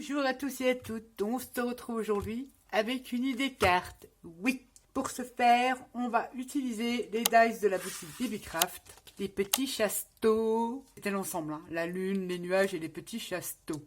Bonjour à tous et à toutes, on se retrouve aujourd'hui avec une idée carte. Oui, pour ce faire, on va utiliser les dice de la boutique Babycraft, les petits chasteaux. C'est l'ensemble, hein, la lune, les nuages et les petits chasteaux.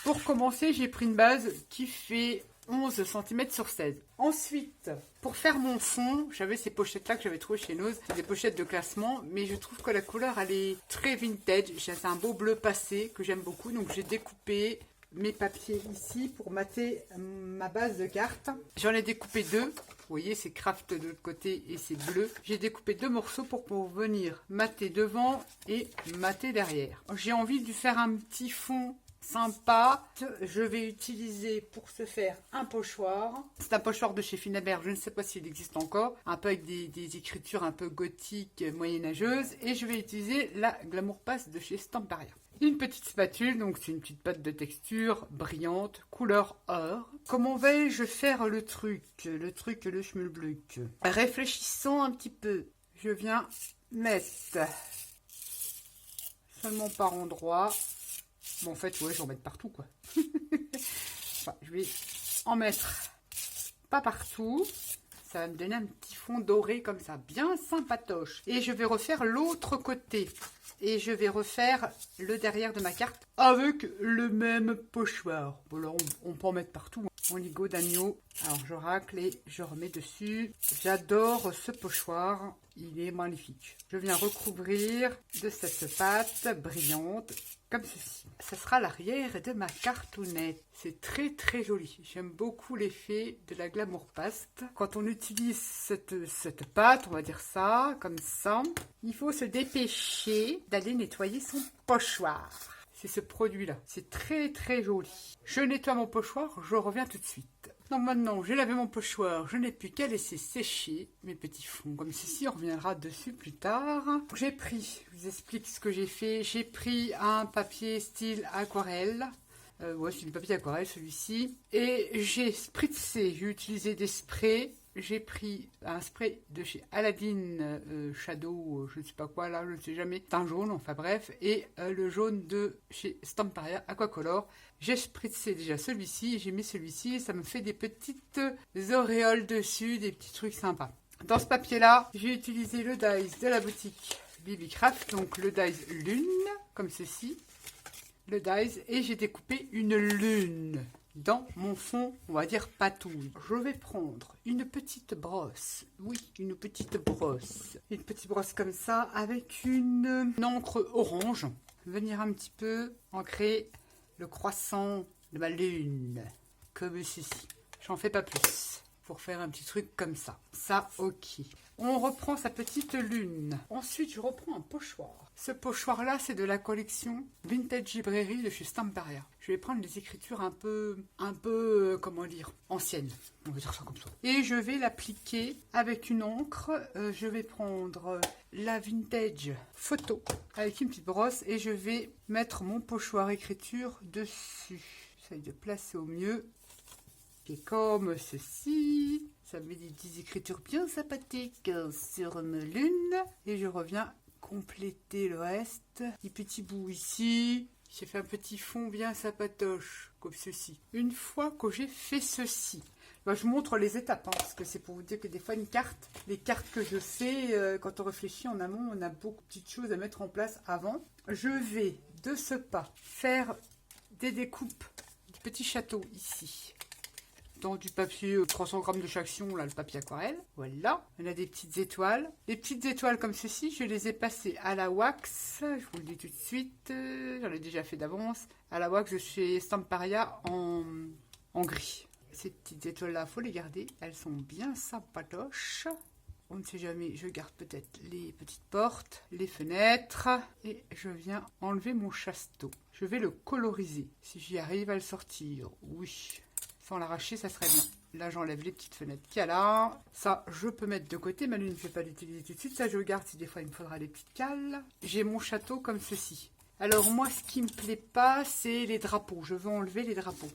Pour commencer, j'ai pris une base qui fait 11 cm sur 16. Ensuite, pour faire mon fond, j'avais ces pochettes-là que j'avais trouvées chez Nose. C'est des pochettes de classement, mais je trouve que la couleur, elle est très vintage. C'est un beau bleu passé que j'aime beaucoup, donc j'ai découpé mes papiers ici pour mater ma base de cartes. J'en ai découpé deux. Vous voyez, c'est craft de l'autre côté et c'est bleu. J'ai découpé deux morceaux pour venir mater devant et mater derrière. J'ai envie de faire un petit fond sympa. Je vais utiliser pour ce faire un pochoir. C'est un pochoir de chez Finabert, je ne sais pas s'il existe encore, un peu avec des écritures un peu gothiques, moyenâgeuses. Et je vais utiliser la Glamour Pass de chez Stamperia. Une petite spatule, donc c'est une petite pâte de texture brillante, couleur or. Comment vais-je faire le schmulbluck? Réfléchissons un petit peu. Je viens mettre seulement par endroit. Bon, en fait, ouais, je vais en mettre partout, quoi. Enfin, je vais en mettre pas partout. Ça va me donner un petit fond doré comme ça, bien sympatoche. Et je vais refaire l'autre côté. Et je vais refaire le derrière de ma carte avec le même pochoir. Bon, là, on peut en mettre partout. Mon ligot d'agneau. Alors, je racle et je remets dessus. J'adore ce pochoir. Il est magnifique. Je viens recouvrir de cette pâte brillante, comme ceci. Ce sera l'arrière de ma cartonnette. C'est très très joli. J'aime beaucoup l'effet de la Glamour Paste. Quand on utilise cette pâte, on va dire ça, comme ça, il faut se dépêcher d'aller nettoyer son pochoir. C'est ce produit-là. C'est très très joli. Je nettoie mon pochoir, je reviens tout de suite. Donc maintenant, j'ai lavé mon pochoir, je n'ai plus qu'à laisser sécher mes petits fonds. Comme ceci, on reviendra dessus plus tard. J'ai pris, je vous explique ce que j'ai fait. J'ai pris un papier style aquarelle. Ouais, c'est du papier aquarelle celui-ci. Et j'ai spritzé, j'ai utilisé des sprays. J'ai pris un spray de chez Aladdin Shadow, je ne sais pas quoi là, je ne sais jamais. C'est un jaune, enfin bref. Et le jaune de chez Stamperia Aquacolor. J'ai spritzé déjà celui-ci, j'ai mis celui-ci. Et ça me fait des petites auréoles dessus, des petits trucs sympas. Dans ce papier-là, j'ai utilisé le dice de la boutique Babycraft. Donc le dice lune, comme ceci. Le dice. Et j'ai découpé une lune dans mon fond, on va dire patouille. Je vais prendre une petite brosse. Oui, une petite brosse. Une petite brosse comme ça avec une encre orange. Venir un petit peu ancrer le croissant de ma lune. Comme ceci. J'en fais pas plus. Pour faire un petit truc comme ça. Ça, ok. On reprend sa petite lune. Ensuite, je reprends un pochoir. Ce pochoir-là, c'est de la collection Vintage Librairie de chez Stamperia. Je vais prendre des écritures un peu, comment dire, anciennes. On va dire ça comme ça. Et je vais l'appliquer avec une encre. Je vais prendre la Vintage Photo avec une petite brosse et je vais mettre mon pochoir écriture dessus. J'essaye de placer au mieux. Et comme ceci, ça me met des petites écritures bien sympathiques sur ma lune. Et je reviens compléter le reste. Des petits bouts ici. J'ai fait un petit fond bien sympatoche, comme ceci. Une fois que j'ai fait ceci, ben je vous montre les étapes, hein, parce que c'est pour vous dire que des fois, une carte, les cartes que je fais, quand on réfléchit en amont, on a beaucoup de petites choses à mettre en place avant. Je vais, de ce pas, faire des découpes de petits châteaux ici. Dans du papier 300 grammes de chaction, là, le papier aquarelle. Voilà. On a des petites étoiles. Les petites étoiles comme ceci, je les ai passées à la wax. Je vous le dis tout de suite. J'en ai déjà fait d'avance. À la wax de chez Stamperia en gris. Ces petites étoiles-là, il faut les garder. Elles sont bien sympatoches. On ne sait jamais, je garde peut-être les petites portes, les fenêtres. Et je viens enlever mon chasteau. Je vais le coloriser. Si j'y arrive à le sortir, oui. Sans l'arracher, ça serait bien. Là, j'enlève les petites fenêtres qu'il y a là. Ça, je peux mettre de côté. Manu ne fait pas l'utiliser tout de suite. Ça, je le garde si des fois, il me faudra des petites cales. J'ai mon château comme ceci. Alors, moi, ce qui me plaît pas, c'est les drapeaux. Je veux enlever les drapeaux.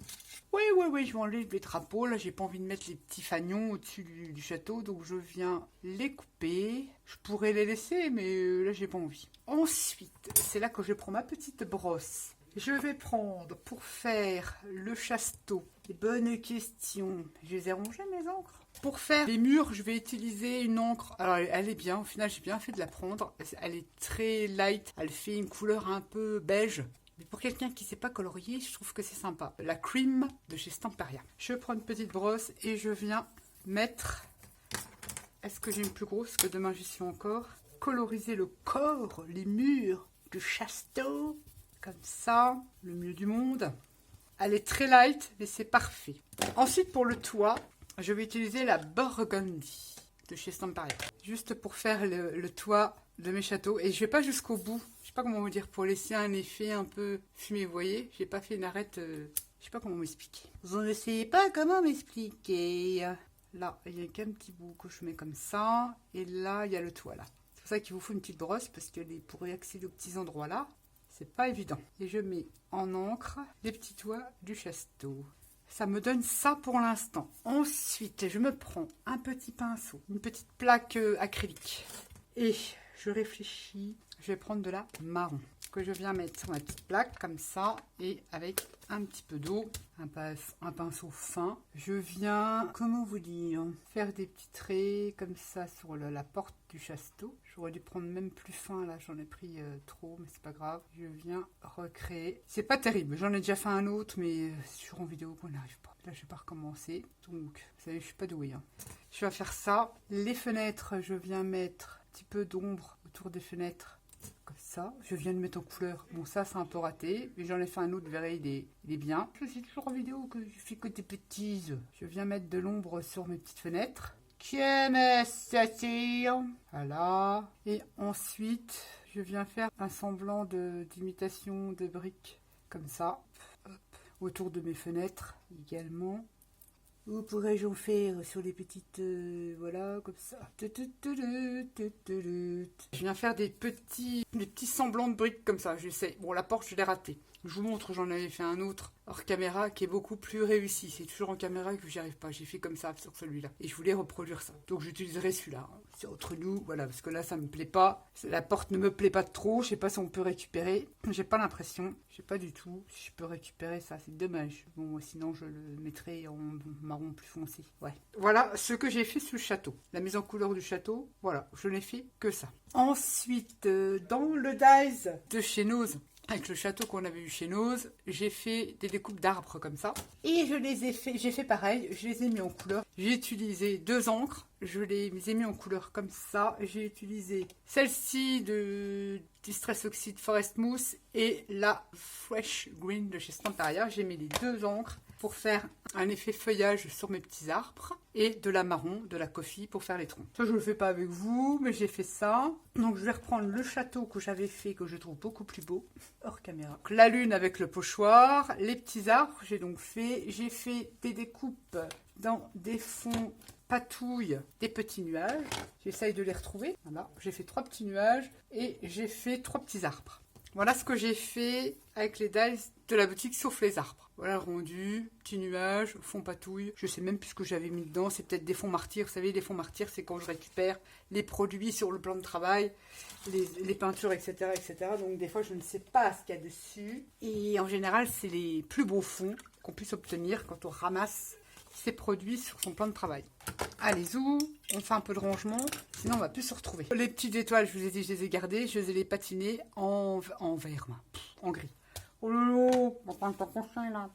Oui, je vais enlever les drapeaux. Là, j'ai pas envie de mettre les petits fagnons au-dessus du château. Donc, je viens les couper. Je pourrais les laisser, mais là, j'ai pas envie. Ensuite, c'est là que je prends ma petite brosse Je vais prendre pour faire le chasteau. Les bonnes questions. Je les ai rangées mes encres. Pour faire les murs, je vais utiliser une encre. Alors elle est bien, au final j'ai bien fait de la prendre. Elle est très light, elle fait une couleur un peu beige. Mais pour quelqu'un qui ne sait pas colorier, je trouve que c'est sympa. La Cream de chez Stamperia. Je prends une petite brosse et je viens mettre... Est-ce que j'ai une plus grosse que demain j'y suis encore? Coloriser le corps, les murs du chasteau. Comme ça, le mieux du monde. Elle est très light, mais c'est parfait. Ensuite, pour le toit, je vais utiliser la Burgundy de chez Stamperia. Juste pour faire le toit de mes châteaux. Et je vais pas jusqu'au bout. Je sais pas comment vous dire, pour laisser un effet un peu fumé, vous voyez. J'ai pas fait une arête, je sais pas comment m'expliquer. Vous ne savez pas comment m'expliquer. Là, il y a qu'un petit bout que je mets comme ça. Et là, il y a le toit là. C'est pour ça qu'il vous faut une petite brosse, parce que pour y accéder aux petits endroits là, c'est pas évident. Et je mets en encre les petits toits du chasteau. Ça me donne ça pour l'instant. Ensuite, je me prends un petit pinceau, une petite plaque acrylique. Et je réfléchis. Je vais prendre de la marron que je viens mettre sur ma petite plaque comme ça et avec un petit peu d'eau, un pinceau fin. Je viens, comment vous dire, faire des petits traits comme ça sur la porte du chasteau. J'aurais dû prendre même plus fin là, j'en ai pris trop, mais c'est pas grave. Je viens recréer. C'est pas terrible, j'en ai déjà fait un autre, mais sur en vidéo, on n'arrive pas. Là, je vais pas recommencer. Donc, vous savez, je suis pas douée. Je vais faire ça. Les fenêtres, je viens mettre un petit peu d'ombre autour des fenêtres. Comme ça, je viens de mettre en couleur. Bon, ça, c'est un peu raté. Mais j'en ai fait un autre, vous verrez, il est bien. Je suis toujours en vidéo que je fais que des bêtises. Je viens mettre de l'ombre sur mes petites fenêtres. Voilà. Et ensuite, je viens faire un semblant d'imitation de briques. Comme ça. Hop. Autour de mes fenêtres également. Où pourrais-je en faire sur les petites... voilà, comme ça. Je viens faire des petits semblants de briques comme ça, j'essaie. Bon, la porte, je l'ai ratée. Je vous montre, j'en avais fait un autre hors caméra qui est beaucoup plus réussi. C'est toujours en caméra que j'y arrive pas. J'ai fait comme ça sur celui-là. Et je voulais reproduire ça. Donc j'utiliserai celui-là. C'est entre nous, voilà, parce que là, ça me plaît pas. La porte ne me plaît pas trop. Je sais pas si on peut récupérer. J'ai pas l'impression. Je sais pas du tout si je peux récupérer ça. C'est dommage. Bon, sinon, je le mettrai en marron plus foncé. Ouais. Voilà ce que j'ai fait sur le château. La mise en couleur du château, voilà. Je n'ai fait que ça. Ensuite, dans le dies de chez Nose, avec le château qu'on avait eu chez Nose, j'ai fait des découpes d'arbres comme ça. Et j'ai fait pareil, je les ai mis en couleur. J'ai utilisé 2 encres, je les ai mis en couleur comme ça. J'ai utilisé celle-ci de Distress Oxide Forest Mousse et la Fresh Green de chez Stamperia. J'ai mis les 2 encres pour faire un effet feuillage sur mes petits arbres et de la marron, de la coffee pour faire les troncs. Ça, je ne le fais pas avec vous, mais j'ai fait ça. Donc, je vais reprendre le château que j'avais fait, que je trouve beaucoup plus beau, hors caméra. Donc, la lune avec le pochoir, les petits arbres, j'ai fait des découpes dans des fonds patouille, des petits nuages. J'essaye de les retrouver. Voilà, j'ai fait 3 petits nuages et j'ai fait 3 petits arbres. Voilà ce que j'ai fait avec les dies de la boutique, sauf les arbres. Voilà le rendu, petit nuage, fond patouille. Je sais même plus ce que j'avais mis dedans. C'est peut-être des fonds martyrs. Vous savez, les fonds martyrs, c'est quand je récupère les produits sur le plan de travail, les peintures, etc., etc. Donc des fois, je ne sais pas ce qu'il y a dessus. Et en général, c'est les plus beaux fonds qu'on puisse obtenir quand on ramasse ces produits sur son plan de travail. Allez, zou, on fait un peu de rangement, sinon on va plus se retrouver. Les petites étoiles, je vous ai dit, je les ai gardées, je les ai patinées en vert, en gris. Oh lolo, on va prendre ton prochain là.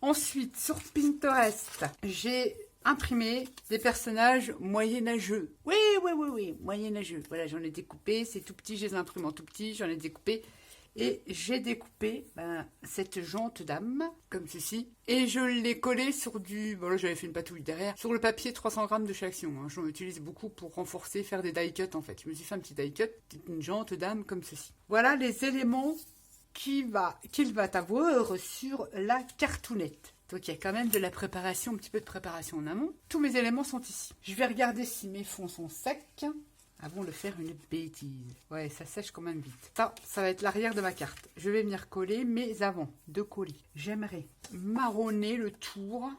Ensuite, sur Pinterest, j'ai imprimé des personnages moyenâgeux. Oui, moyenâgeux. Voilà, j'en ai découpé, c'est tout petit, je les imprime en tout petit, j'en ai découpé. Et j'ai découpé cette jante dame, comme ceci, et je l'ai collée sur du... Bon là j'avais fait une patouille derrière, sur le papier 300 grammes de chez Action. Hein. J'en utilise beaucoup pour renforcer, faire des die cuts en fait. Je me suis fait un petit die cut, une jante dame comme ceci. Voilà les éléments qu'il va avoir sur la cartoonette. Donc il y a quand même de la préparation, un petit peu de préparation en amont. Tous mes éléments sont ici. Je vais regarder si mes fonds sont secs. Avant de faire une bêtise. Ouais, ça sèche quand même vite. Ça va être l'arrière de ma carte. Je vais venir coller, mais avant de coller, j'aimerais marronner le tour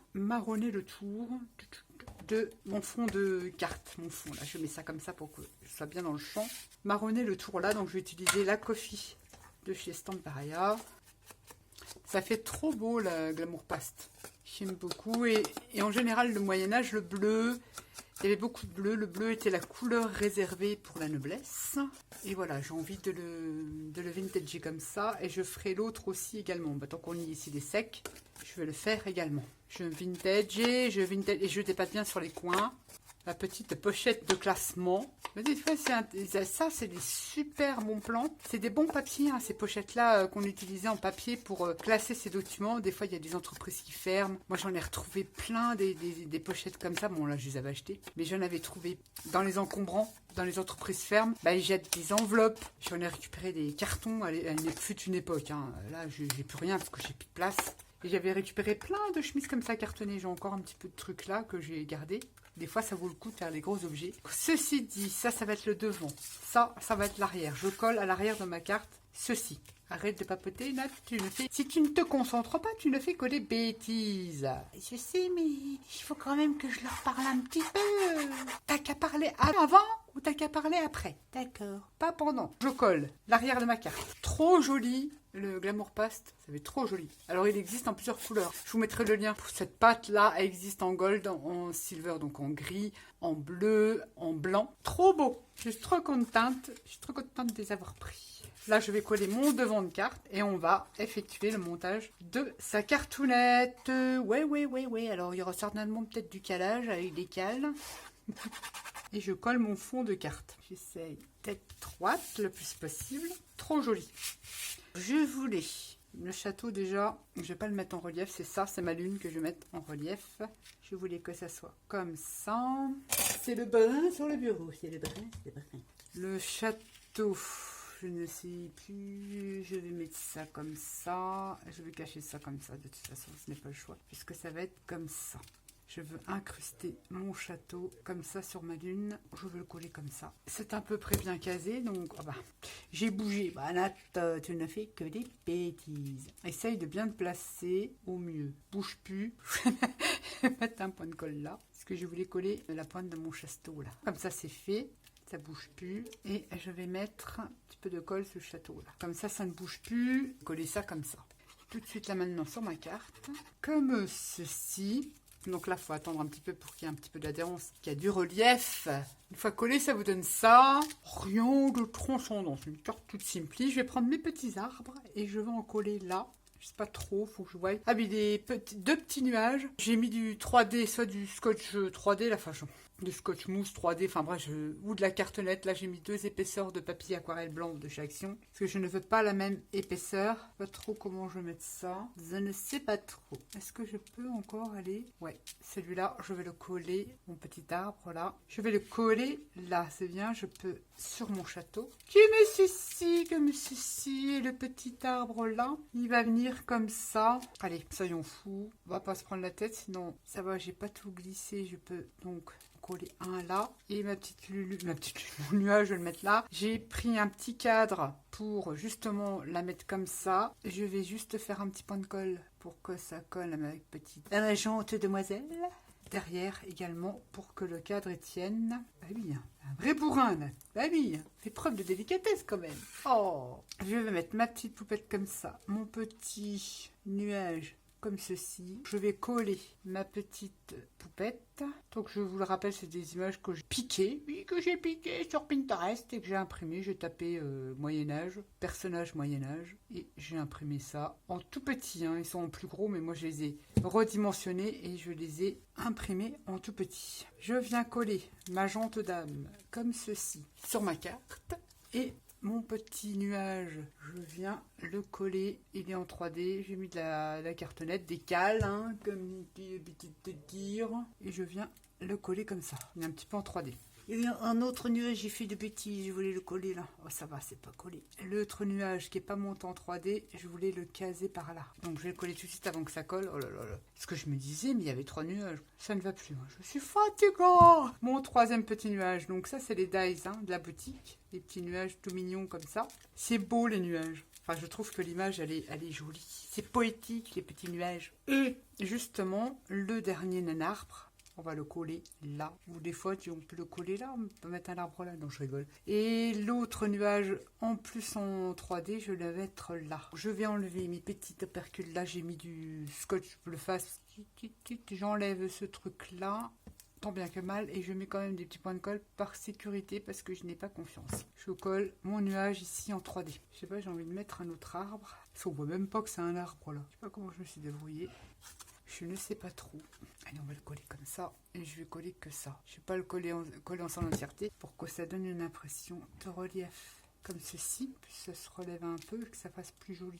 de mon fond de carte. Mon fond, là, je mets ça comme ça pour que je sois bien dans le champ. Marronner le tour là, donc je vais utiliser la coffee de chez Stamperia. Ça fait trop beau la Glamour Paste. J'aime beaucoup. Et en général, le Moyen-Âge, le bleu, il y avait beaucoup de bleu. Le bleu était la couleur réservée pour la noblesse. Et voilà, j'ai envie de le vintager comme ça. Et je ferai l'autre aussi également. Bah, tant qu'on y est ici des secs, je vais le faire également. Je vintage et je dépasse bien sur les coins. La petite pochette de classement. Mais des fois, ça, c'est des super bons plans. C'est des bons papiers, hein, ces pochettes-là qu'on utilisait en papier pour classer ces documents. Des fois, il y a des entreprises qui ferment. Moi, j'en ai retrouvé plein des pochettes comme ça. Bon, là, je les avais achetées. Mais j'en avais trouvé dans les encombrants, dans les entreprises fermes. Bah, ils jettent des enveloppes. J'en ai récupéré des cartons fut une époque. Hein. Là, j'ai plus rien parce que j'ai plus de place. Et j'avais récupéré plein de chemises comme ça cartonnées. J'ai encore un petit peu de trucs là que j'ai gardé. Des fois, ça vaut le coup de faire les gros objets. Ceci dit, ça va être le devant. Ça va être l'arrière. Je colle à l'arrière de ma carte ceci. Arrête de papoter, Nat. Si tu ne te concentres pas, tu ne fais que des bêtises. Je sais, mais il faut quand même que je leur parle un petit peu. T'as qu'à parler avant ou t'as qu'à parler après? D'accord. Pas pendant. Je colle l'arrière de ma carte. Trop joli. Le Glamour Paste, ça va être trop joli. Alors, il existe en plusieurs couleurs. Je vous mettrai le lien pour cette pâte-là. Elle existe en gold, en silver, donc en gris, en bleu, en blanc. Trop beau. Je suis trop contente. Je suis trop contente de les avoir pris. Là, je vais coller mon devant de carte et on va effectuer le montage de sa cartoonette. Ouais. Alors, il y aura certainement peut-être du calage avec des cales. Et je colle mon fond de carte. J'essaye d'être droite le plus possible. Trop joli. Je voulais le château déjà, je vais pas le mettre en relief, c'est ça, c'est ma lune que je vais mettre en relief. Je voulais que ça soit comme ça. C'est le brun sur le bureau, c'est le brun. Le château, je ne sais plus, je vais mettre ça comme ça. Je vais cacher ça comme ça, de toute façon, ce n'est pas le choix, puisque ça va être comme ça. Je veux incruster mon château comme ça sur ma lune. Je veux le coller comme ça. C'est à peu près bien casé, donc j'ai bougé. Bah Nat, tu ne fais que des bêtises. Essaye de bien te placer au mieux. Bouge plus. Je vais mettre un point de colle là. Parce que je voulais coller la pointe de mon château là. Comme ça c'est fait. Ça bouge plus. Et je vais mettre un petit peu de colle sur le château là. Comme ça ne bouge plus. Coller ça comme ça. Tout de suite là maintenant sur ma carte. Comme ceci. Donc là, il faut attendre un petit peu pour qu'il y ait un petit peu d'adhérence, qu'il y a du relief. Une fois collé, ça vous donne ça. Rien de transcendant. C'est une carte toute simple. Je vais prendre mes petits arbres et je vais en coller là. Je sais pas trop, faut que je voie. Ah, mais deux petits nuages. J'ai mis du 3D, soit du scotch 3D, la façon. Du scotch mousse 3D, enfin bref, ou de la cartonnette. Là, j'ai mis 2 épaisseurs de papier aquarelle blanc de chez Action. Parce que je ne veux pas la même épaisseur. Pas trop comment je vais mettre ça. Je ne sais pas trop. Est-ce que je peux encore aller? Ouais, celui-là, je vais le coller. Mon petit arbre, là. Je vais le coller là, c'est bien. Je peux sur mon château. Comme ceci. Et le petit arbre là, il va venir comme ça. Allez, soyons fous. On va pas se prendre la tête, sinon ça va, j'ai pas tout glissé. Je peux donc coller un là. Et mon nuage, je vais le mettre là. J'ai pris un petit cadre pour justement la mettre comme ça. Je vais juste faire un petit point de colle pour que ça colle avec petite agente demoiselle. Derrière également pour que le cadre tienne. Ah oui, un vrai bourrin. Ah oui, fait preuve de délicatesse quand même. Oh, je vais mettre ma petite poupette comme ça. Mon petit nuage comme ceci. Je vais coller ma petite poupette. Donc je vous le rappelle, c'est des images que j'ai piquées. Oui, que j'ai piquées sur Pinterest et que j'ai imprimé. J'ai tapé Moyen-Âge, personnage Moyen-Âge. Et j'ai imprimé ça en tout petit. Hein. Ils sont en plus gros, mais moi je les ai redimensionnés et je les ai imprimés en tout petit. Je viens coller ma jante d'âme comme ceci sur ma carte. Et mon petit nuage, je viens le coller, il est en 3D, j'ai mis de la cartonnette, des cales, hein, comme l'habitude de dire, et je viens le coller comme ça, il est un petit peu en 3D. Il y a un autre nuage, j'ai fait de bêtises, je voulais le coller là. Oh ça va, c'est pas collé. L'autre nuage qui est pas monté en 3D, je voulais le caser par là. Donc je vais le coller tout de suite avant que ça colle. Oh là là là. Ce que je me disais, mais il y avait 3 nuages. Ça ne va plus, moi. Je suis fatiguée. Mon troisième petit nuage, donc ça c'est les dies hein, de la boutique. Les petits nuages tout mignons comme ça. C'est beau les nuages. Enfin, je trouve que l'image, elle est jolie. C'est poétique, les petits nuages. Et justement, le dernier nain arbre, On va le coller là. Ou des fois, on peut le coller là. On peut mettre un arbre là. Non, je rigole. Et l'autre nuage, en plus en 3D, je vais le mettre là. Je vais enlever mes petits opercules. Là, j'ai mis du scotch bleu face. J'enlève ce truc-là. Tant bien que mal. Et je mets quand même des petits points de colle par sécurité parce que je n'ai pas confiance. Je colle mon nuage ici en 3D. Je sais pas, j'ai envie de mettre un autre arbre. Parce qu'on voit même pas que c'est un arbre là. Je sais pas comment je me suis débrouillée. Je ne sais pas trop. Allez, on va le coller comme ça. Et je vais coller que ça. Je ne vais pas le coller en son entièreté pour que ça donne une impression de relief. Comme ceci. Puis ça se relève un peu et que ça fasse plus joli.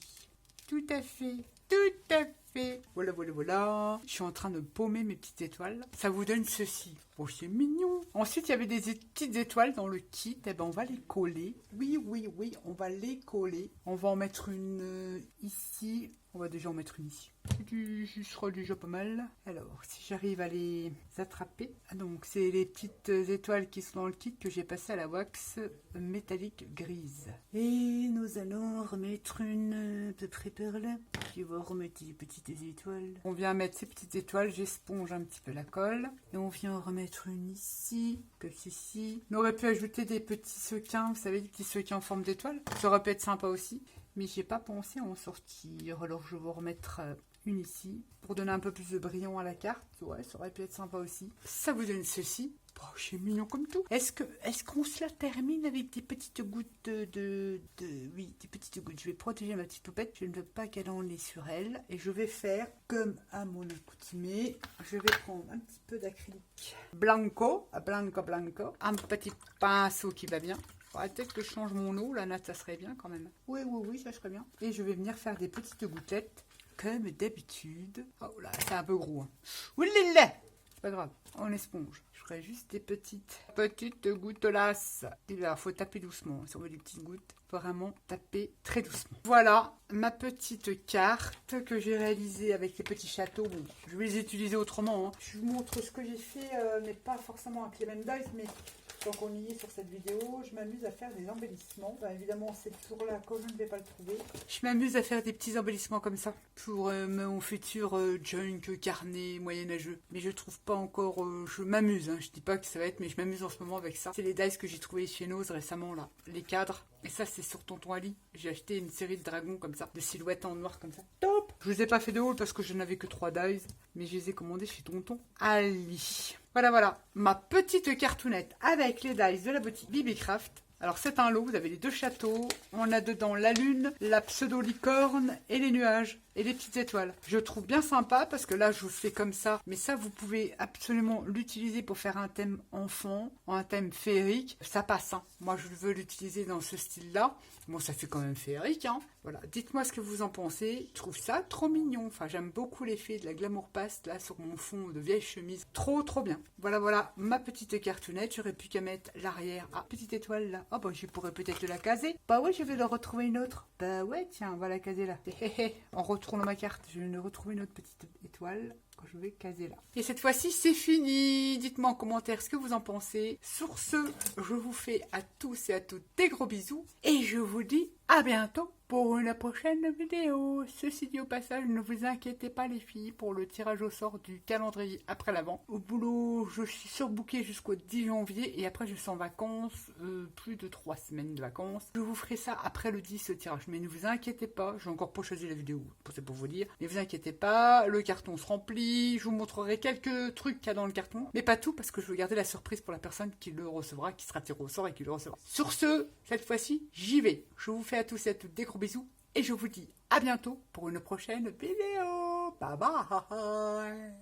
Tout à fait. Tout à fait. Voilà, voilà, voilà. Je suis en train de paumer mes petites étoiles. Ça vous donne ceci. Oh, c'est mignon. Ensuite, il y avait des petites étoiles dans le kit. Eh ben, on va les coller. Oui, oui, oui, on va les coller. On va en mettre une ici. On va déjà en mettre une ici. Ce sera déjà pas mal. Alors, si j'arrive à les attraper. Ah, donc, c'est les petites étoiles qui sont dans le kit que j'ai passé à la wax métallique grise. Et nous allons remettre une à peu près par là. Je vais remettre des petites étoiles. On vient mettre ces petites étoiles. J'esponge un petit peu la colle. Et on vient en remettre une ici, comme ceci. On aurait pu ajouter des petits sequins. Vous savez, des petits sequins en forme d'étoile. Ça aurait pu être sympa aussi. Mais j'ai pas pensé à en sortir. Alors je vais remettre une ici pour donner un peu plus de brillant à la carte. Ouais, ça aurait pu être sympa aussi. Ça vous donne ceci. Oh, c'est mignon comme tout. Est-ce qu'on se la termine avec des petites gouttes oui, des petites gouttes. Je vais protéger ma petite poupette. Je ne veux pas qu'elle en ait sur elle. Et je vais faire comme à mon accoutumée. Je vais prendre un petit peu d'acrylique blanco. Un petit pinceau qui va bien. Peut-être que je change mon eau, la natte, ça serait bien quand même. Oui, oui, oui, ça serait bien. Et je vais venir faire des petites gouttelettes, comme d'habitude. Oh là, c'est un peu gros. Hein. Oulala, c'est pas grave, on esponge. Je ferai juste des petites gouttes-lasses. Il faut taper doucement. Si on veut des petites gouttes, vraiment taper très doucement. Voilà ma petite carte que j'ai réalisée avec les petits châteaux. Bon, je vais les utiliser autrement. Hein. Je vous montre ce que j'ai fait, mais pas forcément avec les mêmes dice, mais... Donc on y est sur cette vidéo, je m'amuse à faire des embellissements. Enfin, évidemment, c'est toujours là quand je ne vais pas le trouver. Je m'amuse à faire des petits embellissements comme ça pour mon futur junk carnet moyenâgeux. Mais je trouve pas encore... je m'amuse, hein. Je dis pas que ça va être, mais je m'amuse en ce moment avec ça. C'est les dice que j'ai trouvé chez Nose récemment là. Les cadres. Et ça, c'est sur Tonton Ali. J'ai acheté une série de dragons comme ça, de silhouettes en noir comme ça. Top! Je vous ai pas fait de haul parce que je n'avais que 3 dice, mais je les ai commandés chez Tonton Ali. Voilà, voilà, ma petite cartoonette avec les dice de la boutique Bibicraft. Alors c'est un lot, vous avez les 2 châteaux, on a dedans la lune, la pseudo-licorne et les nuages et les petites étoiles. Je trouve bien sympa parce que là je vous fais comme ça, mais ça vous pouvez absolument l'utiliser pour faire un thème enfant, un thème féerique, ça passe. Hein. Moi je veux l'utiliser dans ce style-là. Bon, ça fait quand même féerique, hein. Voilà, dites-moi ce que vous en pensez. Je trouve ça trop mignon. Enfin, j'aime beaucoup l'effet de la glamour paste là sur mon fond de vieille chemise. Trop, trop bien. Voilà, voilà, ma petite cartoonette. J'aurais plus qu'à mettre l'arrière. Ah, petite étoile là. Oh, bah, je pourrais peut-être la caser. Bah ouais, je vais leur retrouver une autre. Bah ouais, tiens, on va la caser là. En retournant ma carte, je vais retrouver une autre petite étoile. Que je vais caser là. Et cette fois-ci, c'est fini. Dites-moi en commentaire ce que vous en pensez. Sur ce, je vous fais à tous et à toutes des gros bisous. Et je vous dis à bientôt pour une prochaine vidéo. Ceci dit au passage, ne vous inquiétez pas les filles pour le tirage au sort du calendrier après l'Avent. Au boulot, je suis surbookée jusqu'au 10 janvier et après je suis en vacances, plus de 3 semaines de vacances. Je vous ferai ça après le 10 ce tirage, mais ne vous inquiétez pas, j'ai encore pas choisi la vidéo, c'est pour vous dire. Ne vous inquiétez pas, le carton se remplit, je vous montrerai quelques trucs qu'il y a dans le carton, mais pas tout parce que je veux garder la surprise pour la personne qui le recevra, qui sera tiré au sort et qui le recevra. Sur ce, cette fois-ci, j'y vais. Je vous fais à tous et à toutes des gros bisous et je vous dis à bientôt pour une prochaine vidéo. Bye bye.